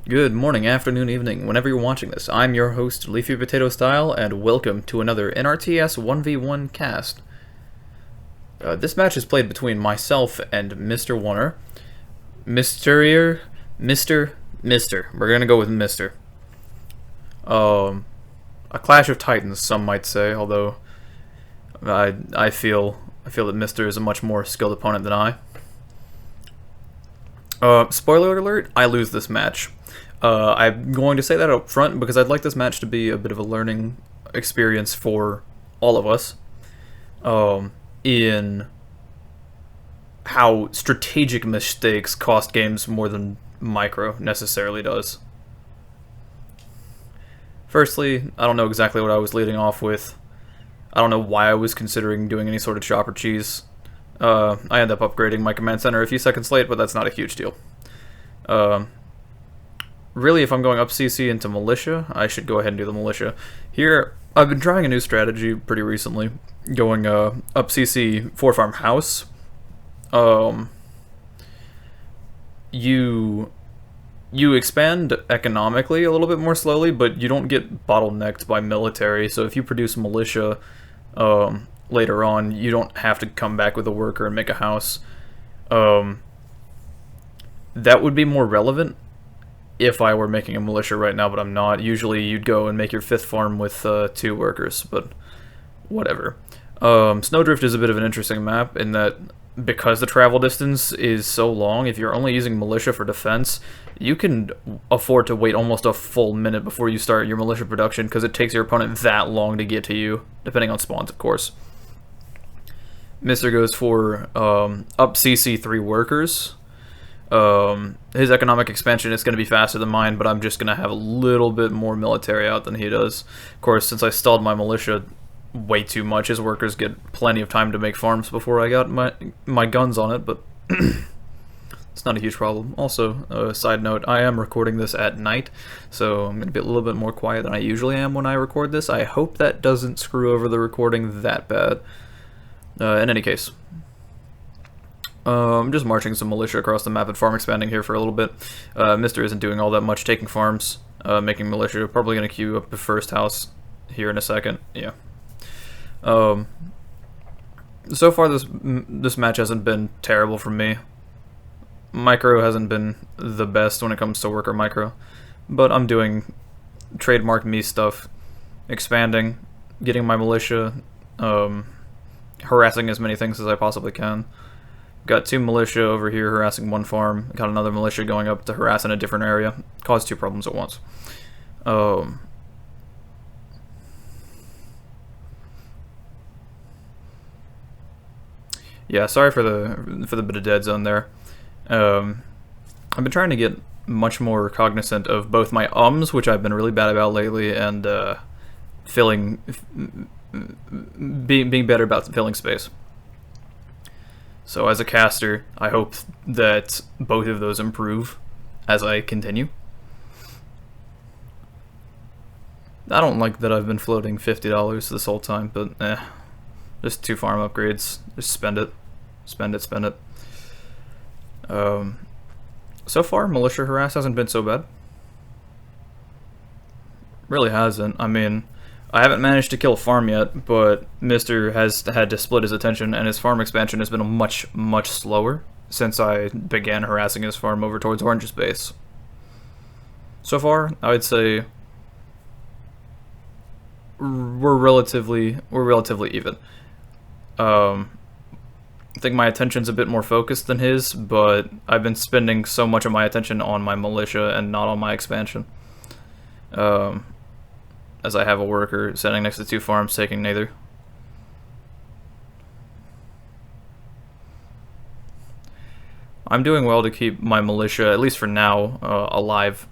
Good morning, afternoon, evening, whenever you're watching this. I'm your host, LeafyPotatoStyle, and welcome to another NRTS 1v1 cast. This match is played between myself and mister1er. Mister. We're gonna go with Mister. A clash of titans, some might say, although I feel that Mister is a much more skilled opponent than I. Spoiler alert, I lose this match. I'm going to say that up front because I'd like this match to be a bit of a learning experience for all of us in how strategic mistakes cost games more than micro necessarily does. Firstly, I don't know exactly what I was leading off with. I don't know why I was considering doing any sort of chopper cheese. I ended up upgrading my command center a few seconds late, but that's not a huge deal. Really, if I'm going up CC into militia, I should go ahead and do the militia. Here, I've been trying a new strategy pretty recently, going up CC 4-farm house. You expand economically a little bit more slowly, but you don't get bottlenecked by military, so if you produce militia later on, you don't have to come back with a worker and make a house. That would be more relevant if I were making a militia right now, but I'm not. Usually you'd go and make your 5th farm with 2 workers, but whatever. Snowdrift is a bit of an interesting map in that because the travel distance is so long, if you're only using militia for defense, you can afford to wait almost a full minute before you start your militia production because it takes your opponent that long to get to you, depending on spawns, of course. Mister goes for up CC 3 workers. His economic expansion is going to be faster than mine, but I'm just going to have a little bit more military out than he does. Of course, since I stalled my militia way too much, his workers get plenty of time to make farms before I got my guns on it, but it's not a huge problem. Also, side note, I am recording this at night, so I'm going to be a little bit more quiet than I usually am when I record this. I hope that doesn't screw over the recording that bad. In any case, I'm just marching some militia across the map and farm expanding here for a little bit. Mister isn't doing all that much, taking farms, making militia. Probably going to queue up the first house here in a second. Yeah. So far this match hasn't been terrible for me. Micro hasn't been the best when it comes to worker micro, but I'm doing trademark me stuff, expanding, getting my militia, harassing as many things as I possibly can. Got 2 militia over here harassing 1 farm. Got another militia going up to harass in a different area. Caused 2 problems at once. Yeah, sorry for the bit of dead zone there. I've been trying to get much more cognizant of both my ums, which I've been really bad about lately, and being better about filling space. So as a caster, I hope that both of those improve as I continue. I don't like that I've been floating $50 this whole time, but just 2 farm upgrades. Just spend it. Spend it. So far, militia harass hasn't been so bad. Really hasn't. I mean, I haven't managed to kill a farm yet, but Mister has had to split his attention, and his farm expansion has been much slower since I began harassing his farm over towards Orange's base. So far, I would say we're relatively even. I think my attention's a bit more focused than his, but I've been spending so much of my attention on my militia and not on my expansion. As I have a worker sitting next to 2 farms taking neither. I'm doing well to keep my militia, at least for now, alive.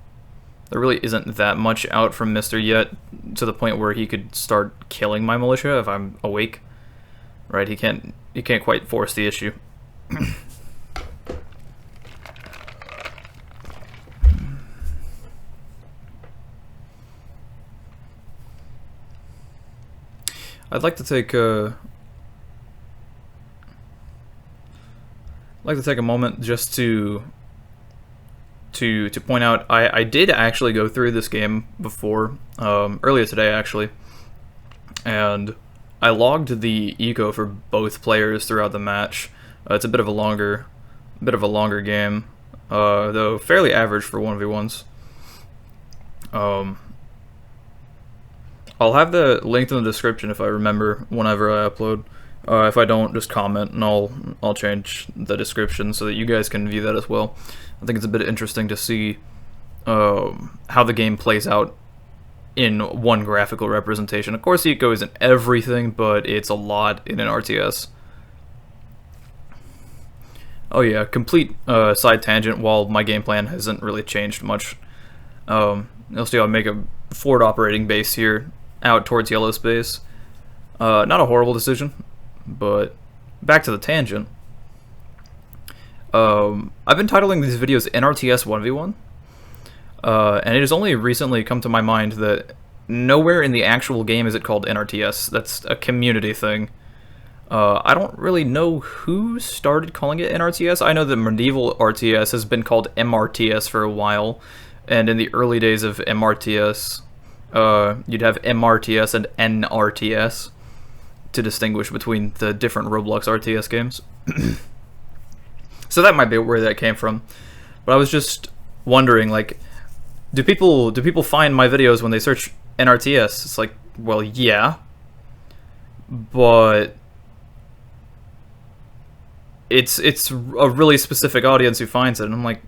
There really isn't that much out from Mister yet, to the point where he could start killing my militia if I'm awake. Right, he can't quite force the issue. I'd like to take a moment just to to point out, I did actually go through this game before, earlier today actually, and I logged the eco for both players throughout the match. It's a bit of a longer game, though fairly average for 1v1s. I'll have the link in the description if I remember whenever I upload. If I don't, just comment and I'll change the description so that you guys can view that as well. I think it's a bit interesting to see how the game plays out in one graphical representation. Of course, the eco isn't everything, but it's a lot in an RTS. Oh yeah, complete side tangent. While my game plan hasn't really changed much, you'll see I'll make a forward operating base here out towards yellow space. Not a horrible decision, but back to the tangent. I've been titling these videos NRTS 1v1, and it has only recently come to my mind that nowhere in the actual game is it called NRTS. That's a community thing. I don't really know who started calling it NRTS. I know that medieval RTS has been called MRTS for a while, and in the early days of MRTS, you'd have MRTS and NRTS to distinguish between the different Roblox RTS games. So that might be where that came from. But I was just wondering, like, do people find my videos when they search NRTS? It's like, well, yeah, but it's a really specific audience who finds it, and I'm like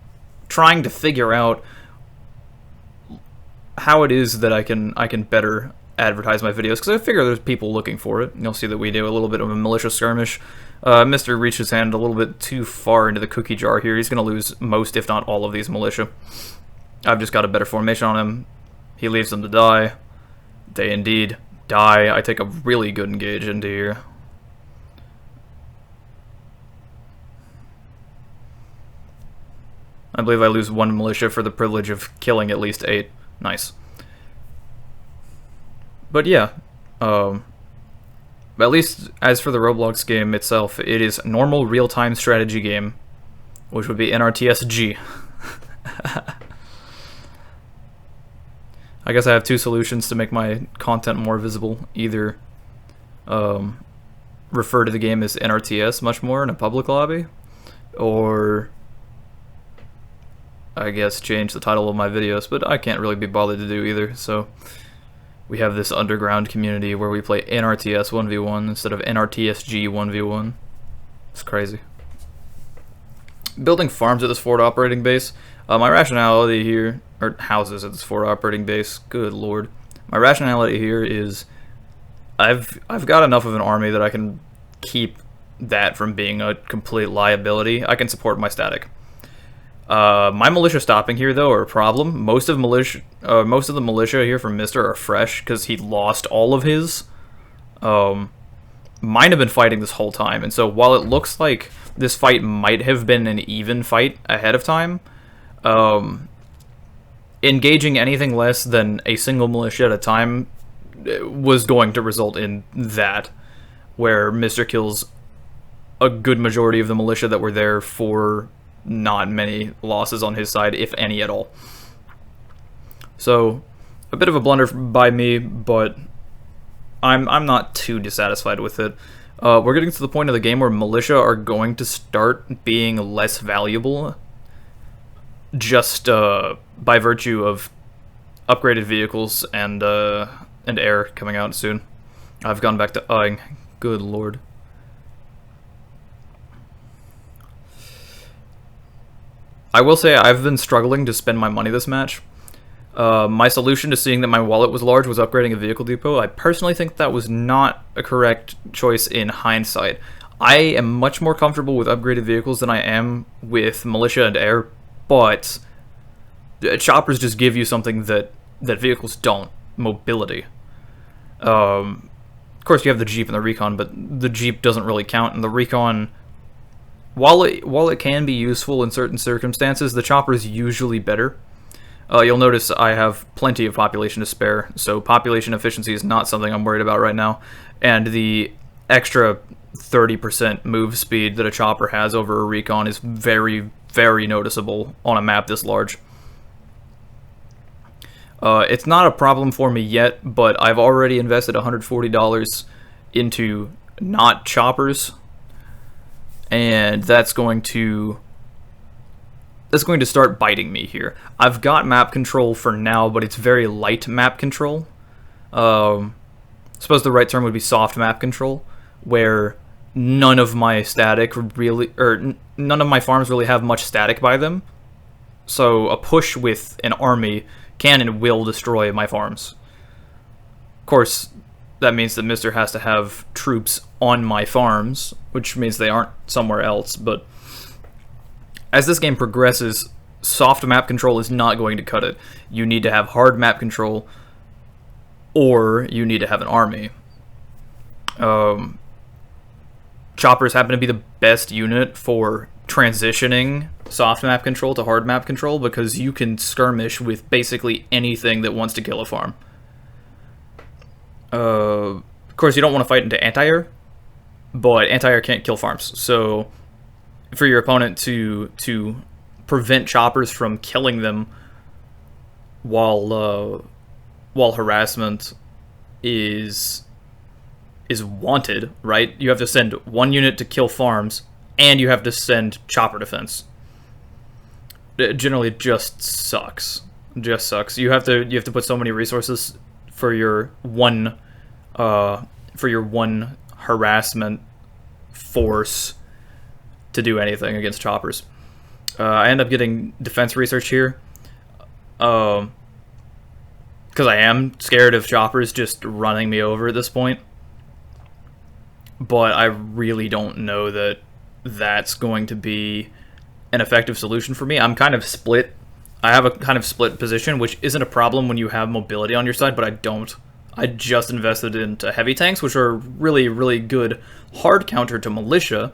trying to figure out how it is that I can better advertise my videos, because I figure there's people looking for it. You'll see that we do a little bit of a militia skirmish. Mister reached his hand a little bit too far into the cookie jar here. He's going to lose most, if not all, of these militia. I've just got a better formation on him. He leaves them to die. They indeed die. I take a really good engage into here. I believe I lose 1 militia for the privilege of killing at least 8. Nice. But yeah, at least as for the Roblox game itself, it is normal real-time strategy game, which would be NRTSG. I guess I have 2 solutions to make my content more visible. Either refer to the game as NRTS much more in a public lobby, or I guess change the title of my videos, but I can't really be bothered to do either, so we have this underground community where we play NRTS 1v1 instead of NRTSG 1v1. It's crazy. Building farms at this forward operating base. My rationality here, or houses at this forward operating base, good lord. My rationality here is I've got enough of an army that I can keep that from being a complete liability. I can support my static. My militia stopping here, though, are a problem. Most of the militia here from Mister are fresh because he lost all of his. Mine have been fighting this whole time, and so while it looks like this fight might have been an even fight ahead of time, engaging anything less than a single militia at a time was going to result in that, where Mister kills a good majority of the militia that were there for not many losses on his side, if any at all. So, a bit of a blunder by me, but I'm not too dissatisfied with it. We're getting to the point of the game where militia are going to start being less valuable just by virtue of upgraded vehicles and air coming out soon. I've gone back to uhing. Good lord. I will say I've been struggling to spend my money this match. My solution to seeing that my wallet was large was upgrading a vehicle depot. I personally think that was not a correct choice in hindsight. I am much more comfortable with upgraded vehicles than I am with militia and air, but choppers just give you something that vehicles don't: mobility. Of course, you have the Jeep and the Recon, but the Jeep doesn't really count, and the Recon, while it can be useful in certain circumstances, the chopper is usually better. You'll notice I have plenty of population to spare, so population efficiency is not something I'm worried about right now, and the extra 30% move speed that a chopper has over a Recon is very, very noticeable on a map this large. It's not a problem for me yet, but I've already invested $140 into not choppers, and that's going to start biting me here. I've got map control for now, but it's very light map control. I suppose the right term would be soft map control, where none of my farms really have much static by them. So a push with an army can and will destroy my farms. Of course, that means that Mister has to have troops on my farms, which means they aren't somewhere else, but as this game progresses, soft map control is not going to cut it. You need to have hard map control, or you need to have an army. Choppers happen to be the best unit for transitioning soft map control to hard map control, because you can skirmish with basically anything that wants to kill a farm. Of course, you don't want to fight into anti-air, but anti-air can't kill farms. So for your opponent to prevent choppers from killing them while harassment is wanted, right? You have to send one unit to kill farms, and you have to send chopper defense. It generally just sucks. Just sucks. You have to put so many resources for your one harassment force to do anything against choppers. I end up getting defense research here, because I am scared of choppers just running me over at this point. But I really don't know that that's going to be an effective solution for me. I'm kind of split. I have a kind of split position, which isn't a problem when you have mobility on your side, but I don't. I just invested into heavy tanks, which are really, really good hard counter to militia.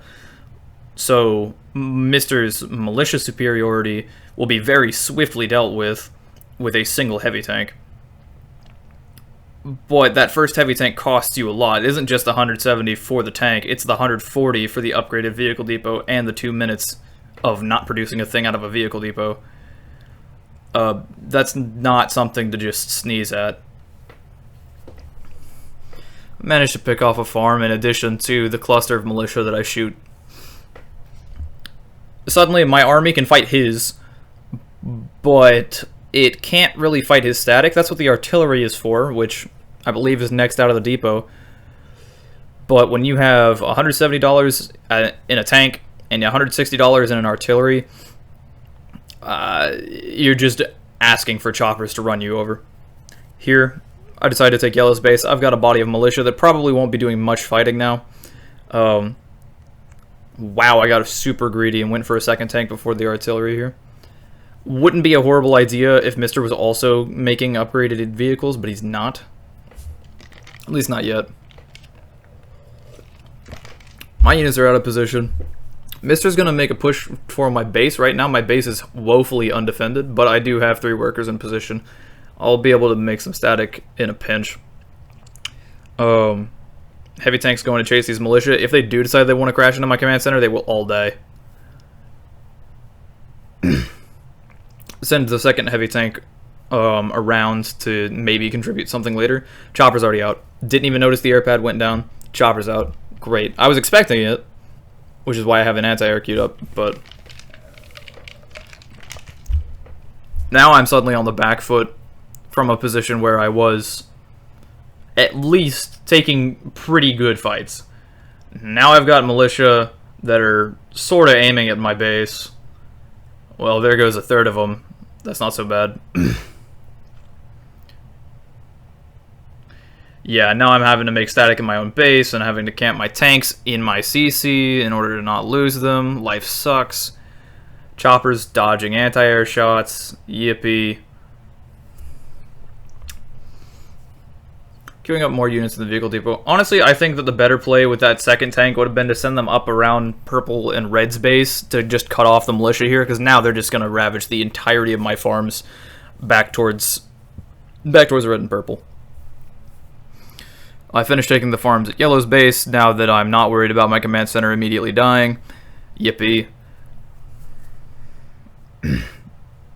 So Mister's militia superiority will be very swiftly dealt with a single heavy tank. But that first heavy tank costs you a lot. It isn't just the 170 for the tank, it's the 140 for the upgraded vehicle depot and the 2 minutes of not producing a thing out of a vehicle depot. That's not something to just sneeze at. I managed to pick off a farm in addition to the cluster of militia that I shoot. Suddenly my army can fight his, but it can't really fight his static. That's what the artillery is for, which I believe is next out of the depot. But when you have $170 in a tank and $160 in an artillery, you're just asking for choppers to run you over. Here, I decided to take yellow's base. I've got a body of militia that probably won't be doing much fighting now. Wow, I got super greedy and went for a second tank before the artillery here. Wouldn't be a horrible idea if Mister was also making upgraded vehicles, but he's not. At least not yet. My units are out of position. Mister's going to make a push for my base. Right now my base is woefully undefended, but I do have 3 workers in position. I'll be able to make some static in a pinch. Heavy tanks going to chase these militia. If they do decide they want to crash into my command center, they will all die. Send the second heavy tank around to maybe contribute something later. Chopper's already out. Didn't even notice the air pad went down. Chopper's out. Great. I was expecting it, which is why I have an anti-air queued up, but now I'm suddenly on the back foot from a position where I was at least taking pretty good fights. Now I've got militia that are sort of aiming at my base. Well, there goes a third of them. That's not so bad. Yeah, now I'm having to make static in my own base and having to camp my tanks in my CC in order to not lose them. Life sucks. Choppers dodging anti-air shots. Yippee. Queuing up more units in the vehicle depot. Honestly, I think that the better play with that second tank would have been to send them up around purple and red's base to just cut off the militia here, because now they're just going to ravage the entirety of my farms back towards red and purple. I finished taking the farms at yellow's base now that I'm not worried about my command center immediately dying. Yippee.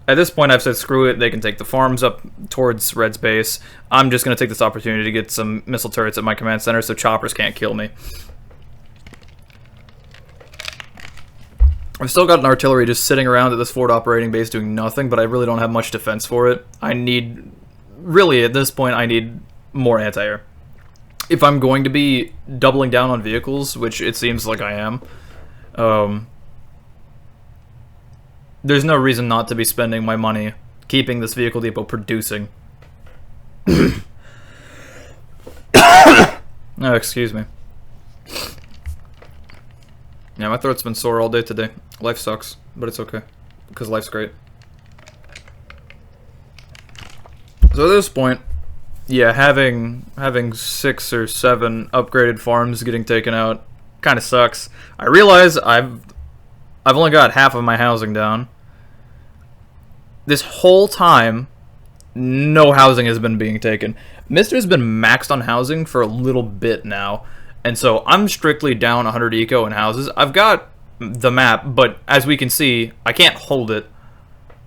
At this point, I've said screw it. They can take the farms up towards Red's base. I'm just going to take this opportunity to get some missile turrets at my command center so choppers can't kill me. I've still got an artillery just sitting around at this forward operating base doing nothing, but I really don't have much defense for it. I need... Really, at this point, I need more anti-air. If I'm going to be doubling down on vehicles, which it seems like I am, there's no reason not to be spending my money keeping this vehicle depot producing. Oh, excuse me. Yeah, my throat's been sore all day today. Life sucks, but it's okay, because life's great. So at this point, yeah, having 6 or 7 upgraded farms getting taken out kind of sucks. I realize I've only got half of my housing down. This whole time, no housing has been being taken. Mister's been maxed on housing for a little bit now, and so I'm strictly down 100 eco in houses. I've got the map, but as we can see, I can't hold it.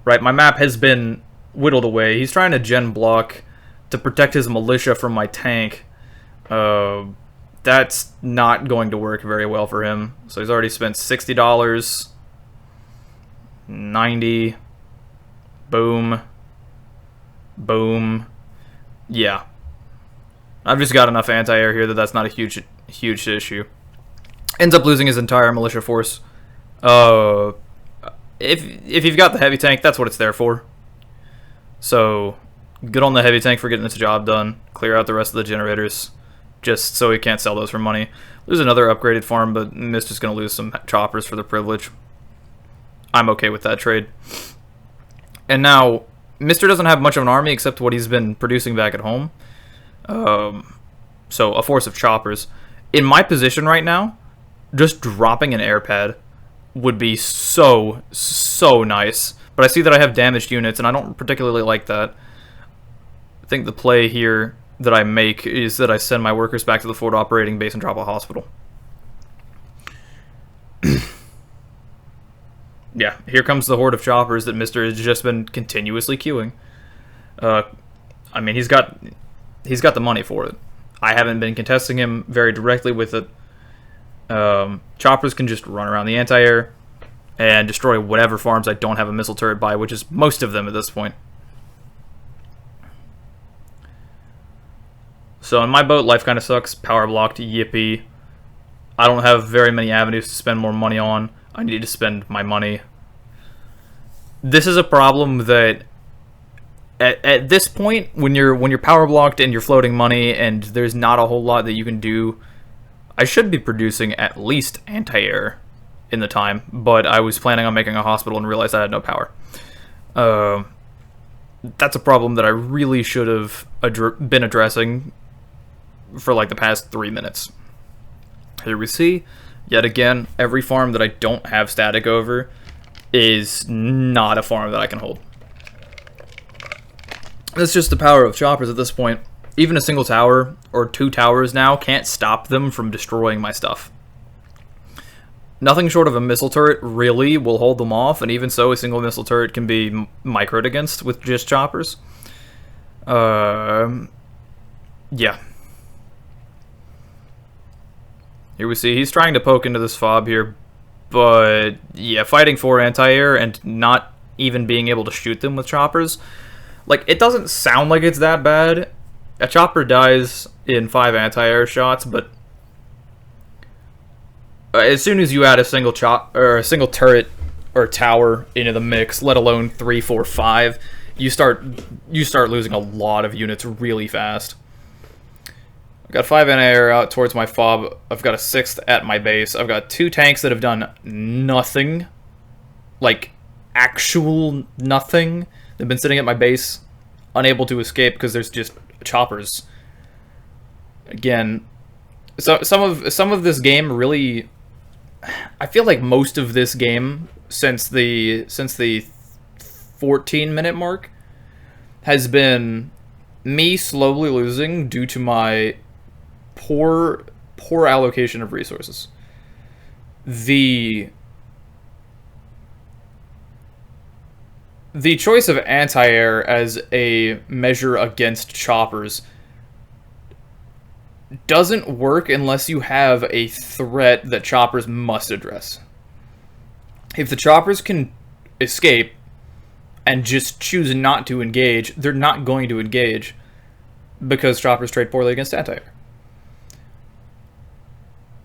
Right, my map has been whittled away. He's trying to gen block to protect his militia from my tank. That's not going to work very well for him. So he's already spent $60, 90. Boom. Boom. Yeah. I've just got enough anti-air here that that's not a huge issue. Ends up losing his entire militia force. If you've got the heavy tank, that's what it's there for. So, good on the heavy tank for getting this job done. Clear out the rest of the generators, just so he can't sell those for money. Lose another upgraded farm, but Mister's going to lose some choppers for the privilege. I'm okay with that trade. And now, Mister doesn't have much of an army except what he's been producing back at home. So, a force of choppers. In my position right now, just dropping an air pad would be so nice. But I see that I have damaged units, and I don't particularly like that. I think the play here that I make is that I send my workers back to the forward operating base and drop a hospital. Yeah, here comes the horde of choppers that Mister has just been continuously queuing. I mean, he's got the money for it. I haven't been contesting him very directly with it. Choppers can just run around the anti-air and destroy whatever farms I don't have a missile turret by, which is most of them at this point. So in my boat, life kind of sucks. Power blocked, yippee. I don't have very many avenues to spend more money on. I need to spend my money. This is a problem that at this point, when you're power blocked and you're floating money and there's not a whole lot that you can do, I should be producing at least anti-air in the time, but I was planning on making a hospital and realized I had no power. That's a problem that I really should have been addressing for like the past 3 minutes. Here we see, yet again, every farm that I don't have static over is not a farm that I can hold. That's just the power of choppers at this point. Even a single tower, or 2 towers now, can't stop them from destroying my stuff. Nothing short of a missile turret really will hold them off, and even so, a single missile turret can be microed against with just choppers. Yeah. Here we see, he's trying to poke into this fob here, but yeah, fighting for anti-air and not even being able to shoot them with choppers. Like, it doesn't sound like it's that bad. A chopper dies in 5 anti-air shots, but as soon as you add a single turret or tower into the mix, let alone 3, 4, 5, you start losing a lot of units really fast. I've got 5 anti-air out towards my fob. I've got a 6th at my base. I've got 2 tanks that have done nothing, like actual nothing. They've been sitting at my base, unable to escape because there's just choppers. Again, so some of this game really, I feel like most of this game since the 14-minute mark has been me slowly losing due to my poor allocation of resources. The The choice of anti-air as a measure against choppers doesn't work unless you have a threat that choppers must address. If the choppers can escape and just choose not to engage, they're not going to engage because choppers trade poorly against anti-air.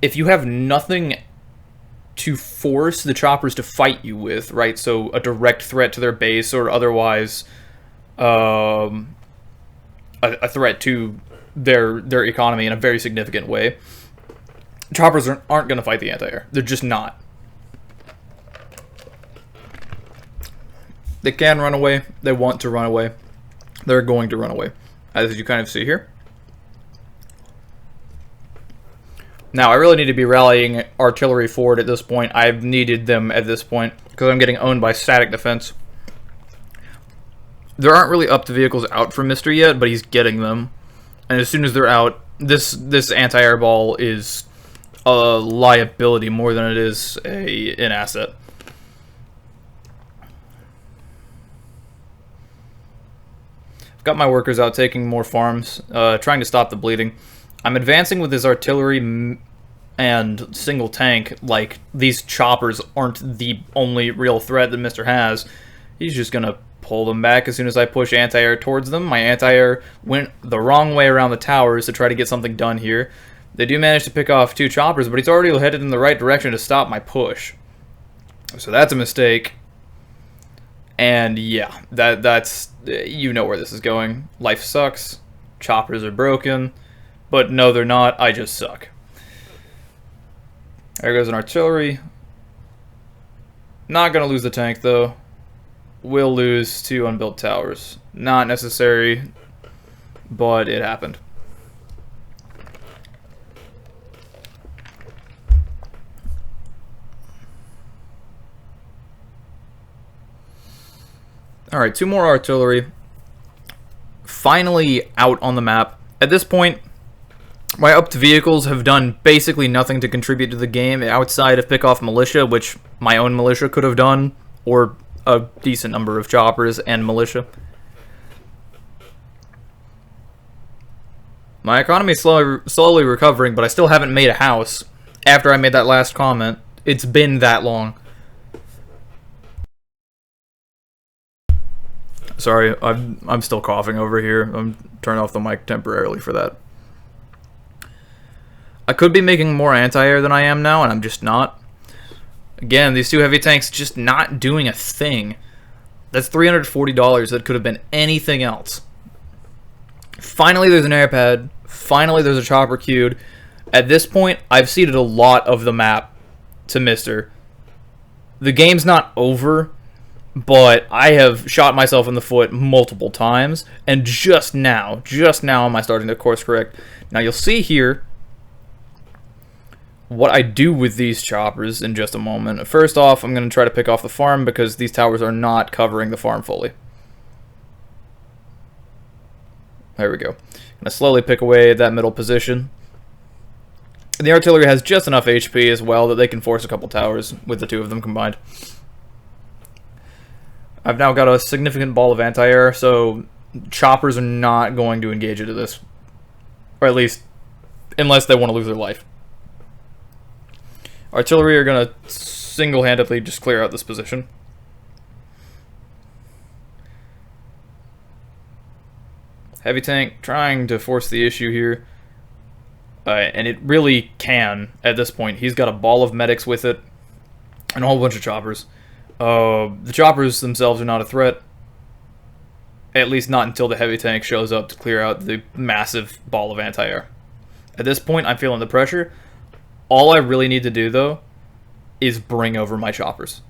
If you have nothing to force the choppers to fight you with, right? So a direct threat to their base or otherwise a threat to their economy in a very significant way, choppers aren't going to fight the anti-air. They're just not. They can run away. They want to run away. They're going to run away, as you kind of see here. Now, I really need to be rallying artillery forward at this point. I've needed them at this point because I'm getting owned by static defense. There aren't really up to vehicles out for Mister yet, but he's getting them. And as soon as they're out, this anti-air ball is a liability more than it is an asset. I've got my workers out taking more farms, trying to stop the bleeding. I'm advancing with his artillery and single tank like these choppers aren't the only real threat that Mister has. He's just going to pull them back as soon as I push anti-air towards them. My anti-air went the wrong way around the towers to try to get something done here. They do manage to pick off 2 choppers, but he's already headed in the right direction to stop my push. So that's a mistake. And yeah, that's you know where this is going. Life sucks. Choppers are broken. But no, they're not. I just suck. There goes an artillery. Not going to lose the tank, though. Will lose 2 unbuilt towers. Not necessary, but it happened. Alright, 2 more artillery. Finally out on the map. At this point, my up-to vehicles have done basically nothing to contribute to the game outside of pick off militia, which my own militia could have done, or a decent number of choppers and militia. My economy is slowly recovering, but I still haven't made a house after I made that last comment. It's been that long. Sorry, I'm still coughing over here. I'm turning off the mic temporarily for that. I could be making more anti-air than I am now, and I'm just not. Again, these 2 heavy tanks just not doing a thing. That's $340 that could have been anything else. Finally, there's an air pad. Finally, there's a chopper queued. At this point, I've ceded a lot of the map to Mister. The game's not over, but I have shot myself in the foot multiple times, and just now am I starting to course correct. Now, you'll see here what I do with these choppers in just a moment. First off, I'm going to try to pick off the farm because these towers are not covering the farm fully. There we go. I'm going to slowly pick away at that middle position. And the artillery has just enough HP as well that they can force a couple towers with the 2 of them combined. I've now got a significant ball of anti-air, so choppers are not going to engage into this. Or at least, unless they want to lose their life. Artillery are going to single-handedly just clear out this position. Heavy tank trying to force the issue here. And it really can at this point. He's got a ball of medics with it and a whole bunch of choppers. The choppers themselves are not a threat. At least not until the heavy tank shows up to clear out the massive ball of anti-air. At this point, I'm feeling the pressure. All I really need to do, though, is bring over my choppers.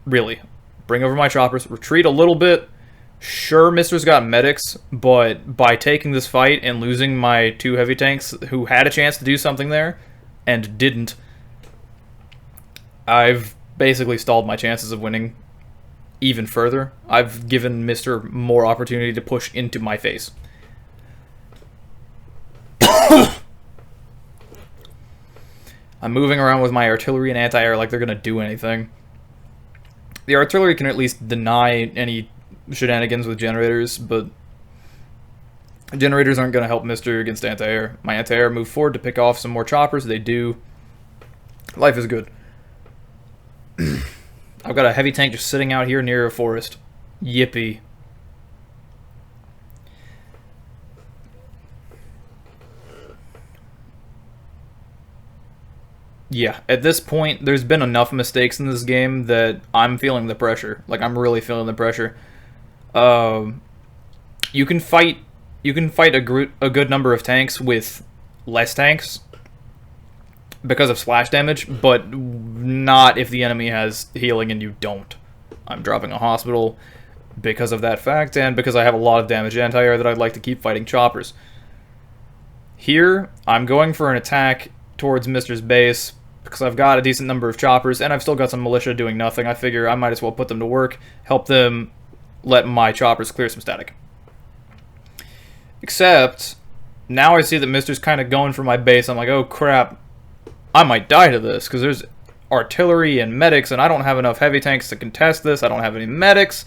Really. Bring over my choppers. Retreat a little bit. Sure, Mister's got medics, but by taking this fight and losing my 2 heavy tanks who had a chance to do something there and didn't, I've basically stalled my chances of winning even further. I've given Mister more opportunity to push into my face. I'm moving around with my artillery and anti-air like they're going to do anything. The artillery can at least deny any shenanigans with generators, but generators aren't going to help Mister against anti-air. My anti-air move forward to pick off some more choppers. They do. Life is good. I've got a heavy tank just sitting out here near a forest. Yippee. Yeah, at this point, there's been enough mistakes in this game that I'm feeling the pressure. Like, I'm really feeling the pressure. You can fight a good number of tanks with less tanks because of splash damage, but not if the enemy has healing and you don't. I'm dropping a hospital because of that fact, and because I have a lot of damage anti-air that I'd like to keep fighting choppers. Here, I'm going for an attack towards Mister's base, because I've got a decent number of choppers, and I've still got some militia doing nothing. I figure I might as well put them to work, help them let my choppers clear some static. Except, now I see that Mister's kind of going for my base. I'm like, oh crap, I might die to this, because there's artillery and medics, and I don't have enough heavy tanks to contest this. I don't have any medics.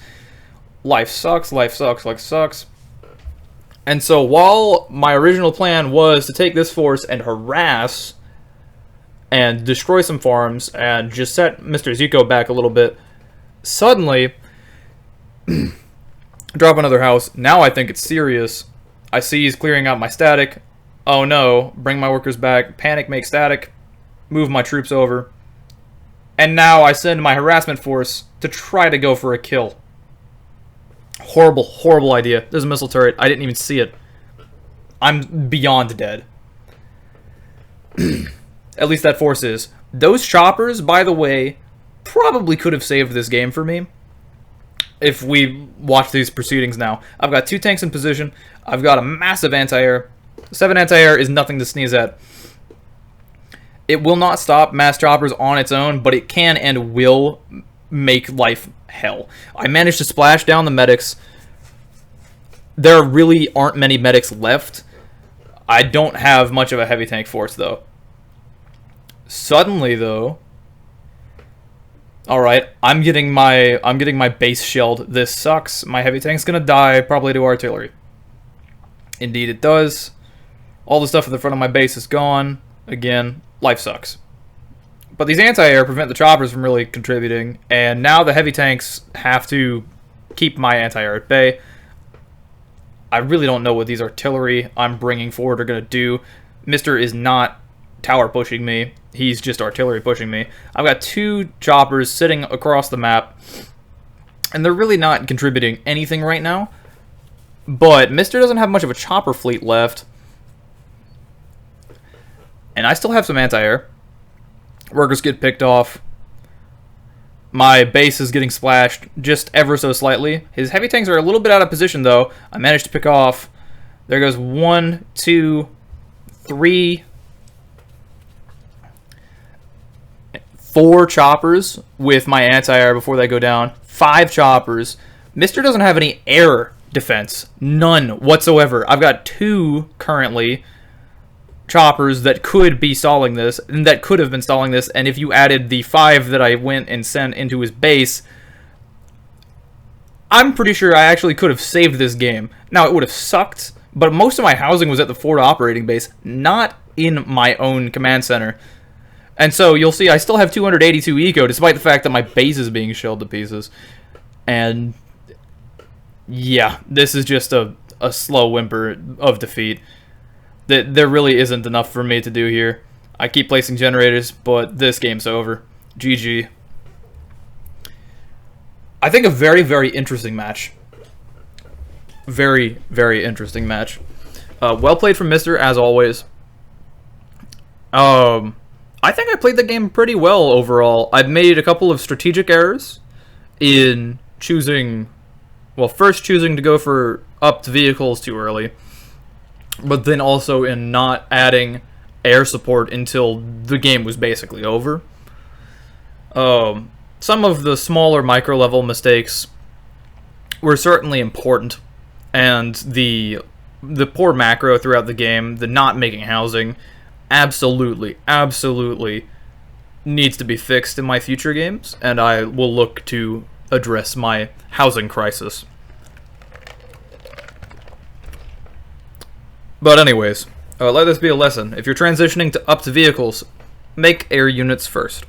Life sucks, life sucks, life sucks. And so while my original plan was to take this force and harass and destroy some farms, and just set Mr. Zico back a little bit, suddenly, drop another house. Now I think it's serious. I see he's clearing out my static. Oh no, bring my workers back, panic, make static, move my troops over. And now I send my harassment force to try to go for a kill. Horrible, horrible idea. There's a missile turret. I didn't even see it. I'm beyond dead. At least that force is. Those choppers, by the way, probably could have saved this game for me if we watch these proceedings now. I've got 2 tanks in position. I've got a massive anti-air. 7 anti-air is nothing to sneeze at. It will not stop mass choppers on its own, but it can and will make life hell. I managed to splash down the medics. There really aren't many medics left. I don't have much of a heavy tank force, though. Suddenly, though, all right, I'm getting my base shelled. This sucks. My heavy tank's gonna die, probably to artillery. Indeed, it does. All the stuff at the front of my base is gone. Again, life sucks. But these anti-air prevent the choppers from really contributing, and now the heavy tanks have to keep my anti-air at bay. I really don't know what these artillery I'm bringing forward are gonna do. Mister is not tower pushing me. He's just artillery pushing me. I've got 2 choppers sitting across the map, and they're really not contributing anything right now. But Mister doesn't have much of a chopper fleet left. And I still have some anti-air. Workers get picked off. My base is getting splashed just ever so slightly. His heavy tanks are a little bit out of position, though. I managed to pick off. There goes 1, 2, 3... 4 choppers with my anti-air before they go down. 5 choppers. Mister doesn't have any air defense. None whatsoever. I've got 2 currently choppers that could be stalling this, and that could have been stalling this, and if you added the 5 that I went and sent into his base, I'm pretty sure I actually could have saved this game. Now, it would have sucked, but most of my housing was at the forward operating base, not in my own command center. And so you'll see I still have 282 eco, despite the fact that my base is being shelled to pieces. And yeah, this is just a slow whimper of defeat. There really isn't enough for me to do here. I keep placing generators, but this game's over. GG. I think a very, very interesting match. Very, very interesting match. Well played from Mister, as always. I think I played the game pretty well overall. I've made a couple of strategic errors in choosing, well, first choosing to go for upped vehicles too early, but then also in not adding air support until the game was basically over. Some of the smaller micro-level mistakes were certainly important, and the poor macro throughout the game, the not making housing, absolutely needs to be fixed in my future games, and I will look to address my housing crisis. But anyways, let this be a lesson. If you're transitioning to upped vehicles, make air units first.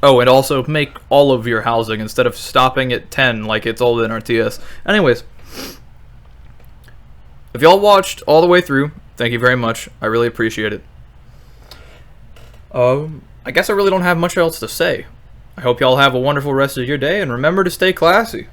Oh, and also make all of your housing instead of stopping at 10 like it's old NRTS. Anyways, if y'all watched all the way through, thank you very much. I really appreciate it. I guess I really don't have much else to say. I hope y'all have a wonderful rest of your day, and remember to stay classy.